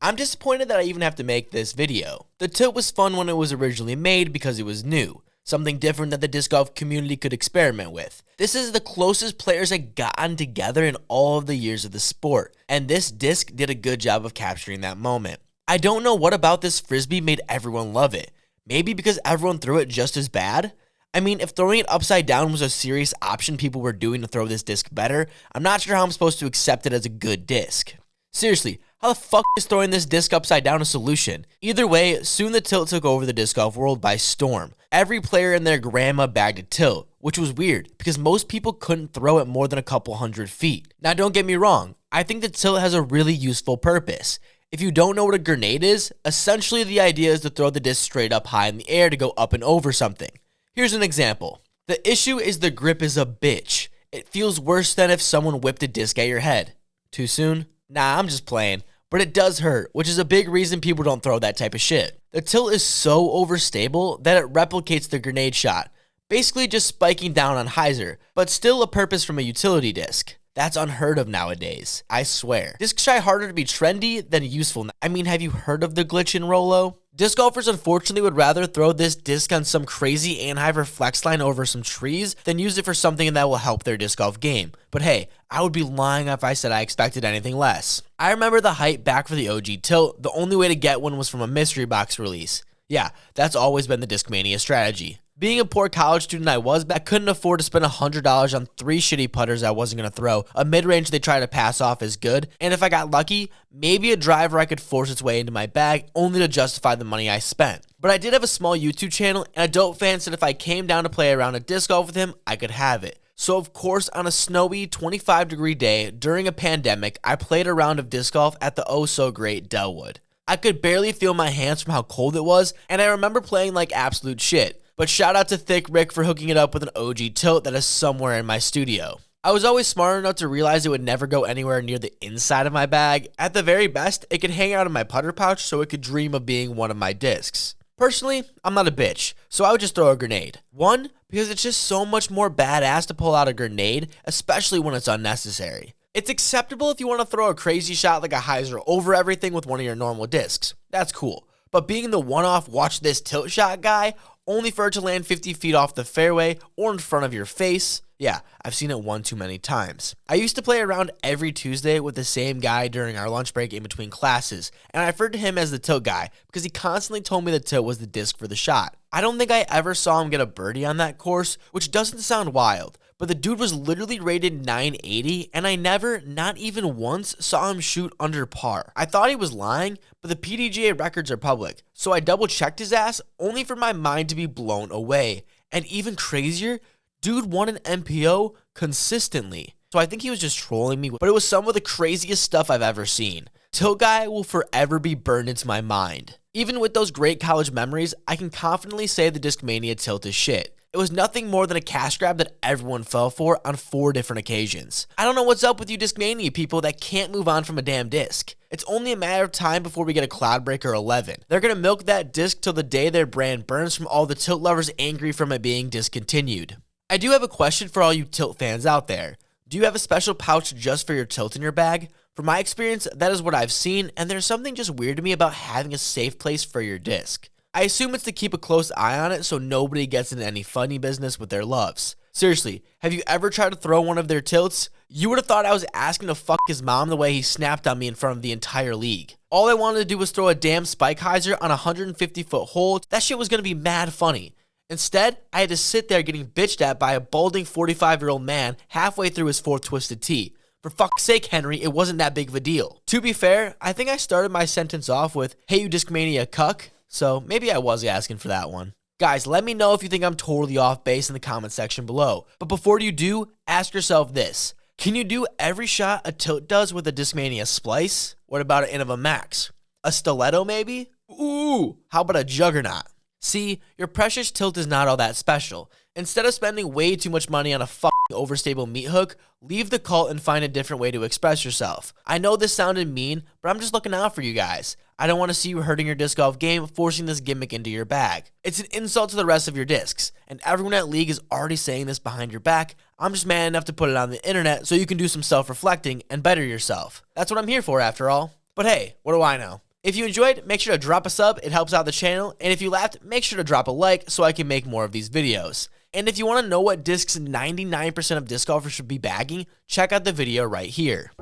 I'm disappointed that I even have to make this video. The tilt was fun when it was originally made because it was new, something different that the disc golf community could experiment with. This is the closest players had gotten together in all of the years of the sport, and this disc did a good job of capturing that moment. I don't know what about this frisbee made everyone love it. Maybe because everyone threw it just as bad? I mean, if throwing it upside down was a serious option people were doing to throw this disc better, I'm not sure how I'm supposed to accept it as a good disc. Seriously, how the fuck is throwing this disc upside down a solution? Either way, soon the tilt took over the disc golf world by storm. Every player and their grandma bagged a tilt, which was weird because most people couldn't throw it more than a couple hundred feet. Now don't get me wrong, I think the tilt has a really useful purpose. If you don't know what a grenade is, essentially the idea is to throw the disc straight up high in the air to go up and over something. Here's an example. The issue is the grip is a bitch. It feels worse than if someone whipped a disc at your head. Too soon? Nah, I'm just playing. But it does hurt, which is a big reason people don't throw that type of shit. The tilt is so overstable that it replicates the grenade shot, basically just spiking down on hyzer, but still a purpose from a utility disc. That's unheard of nowadays, I swear. Discs try harder to be trendy than useful. I mean, have you heard of the glitch in Rolo? Disc golfers unfortunately would rather throw this disc on some crazy anheuser flex line over some trees than use it for something that will help their disc golf game. But hey, I would be lying if I said I expected anything less. I remember the hype back for the OG tilt. The only way to get one was from a mystery box release. Yeah, that's always been the Discmania strategy. Being a poor college student I couldn't afford to spend $100 on 3 shitty putters I wasn't going to throw. A mid-range they try to pass off is good, and if I got lucky, maybe a driver I could force its way into my bag only to justify the money I spent. But I did have a small YouTube channel, and a dope fan said if I came down to play a round of disc golf with him, I could have it. So of course, on a snowy 25-degree day during a pandemic, I played a round of disc golf at the oh-so-great Delwood. I could barely feel my hands from how cold it was, and I remember playing like absolute shit. But shout out to Thick Rick for hooking it up with an OG tilt that is somewhere in my studio. I was always smart enough to realize it would never go anywhere near the inside of my bag. At the very best, it could hang out in my putter pouch so it could dream of being one of my discs. Personally, I'm not a bitch, so I would just throw a grenade. One, because it's just so much more badass to pull out a grenade, especially when it's unnecessary. It's acceptable if you want to throw a crazy shot like a hyzer over everything with one of your normal discs. That's cool. But being the one-off watch this tilt shot guy, only for it to land 50 feet off the fairway or in front of your face, yeah, I've seen it one too many times. I used to play around every Tuesday with the same guy during our lunch break in between classes, and I referred to him as the tilt guy because he constantly told me the tilt was the disc for the shot. I don't think I ever saw him get a birdie on that course, which doesn't sound wild, but the dude was literally rated 980, and I never, not even once, saw him shoot under par. I thought he was lying, but the PDGA records are public, so I double-checked his ass, only for my mind to be blown away. And even crazier, dude won an MPO consistently. So I think he was just trolling me, but it was some of the craziest stuff I've ever seen. Tilt guy will forever be burned into my mind. Even with those great college memories, I can confidently say the Discmania tilt is shit. It was nothing more than a cash grab that everyone fell for on 4 different occasions. I don't know what's up with you Discmania people that can't move on from a damn disc. It's only a matter of time before we get a Cloudbreaker 11. They're gonna milk that disc till the day their brand burns from all the tilt lovers angry from it being discontinued. I do have a question for all you tilt fans out there. Do you have a special pouch just for your tilt in your bag? From my experience, that is what I've seen, and there's something just weird to me about having a safe place for your disc. I assume it's to keep a close eye on it so nobody gets into any funny business with their loves. Seriously, have you ever tried to throw one of their tilts? You would have thought I was asking to fuck his mom the way he snapped on me in front of the entire league. All I wanted to do was throw a damn spike hyzer on a 150-foot hole. That shit was going to be mad funny. Instead, I had to sit there getting bitched at by a balding 45-year-old man halfway through his 4th twisted tee. For fuck's sake, Henry, it wasn't that big of a deal. To be fair, I think I started my sentence off with, "Hey, you Discmania cuck," so maybe I was asking for that one. Guys, let me know if you think I'm totally off base in the comment section below. But before you do, ask yourself this. Can you do every shot a tilt does with a Discmania splice? What about an in of a max? A stiletto maybe? Ooh, how about a juggernaut? See, your precious tilt is not all that special. Instead of spending way too much money on a fucking overstable meat hook, leave the cult and find a different way to express yourself. I know this sounded mean, but I'm just looking out for you guys. I don't want to see you hurting your disc golf game, forcing this gimmick into your bag. It's an insult to the rest of your discs, and everyone at League is already saying this behind your back. I'm just man enough to put it on the internet so you can do some self-reflecting and better yourself. That's what I'm here for after all. But hey, what do I know? If you enjoyed, make sure to drop a sub, it helps out the channel, and if you laughed, make sure to drop a like so I can make more of these videos. And if you want to know what discs 99% of disc golfers should be bagging, check out the video right here.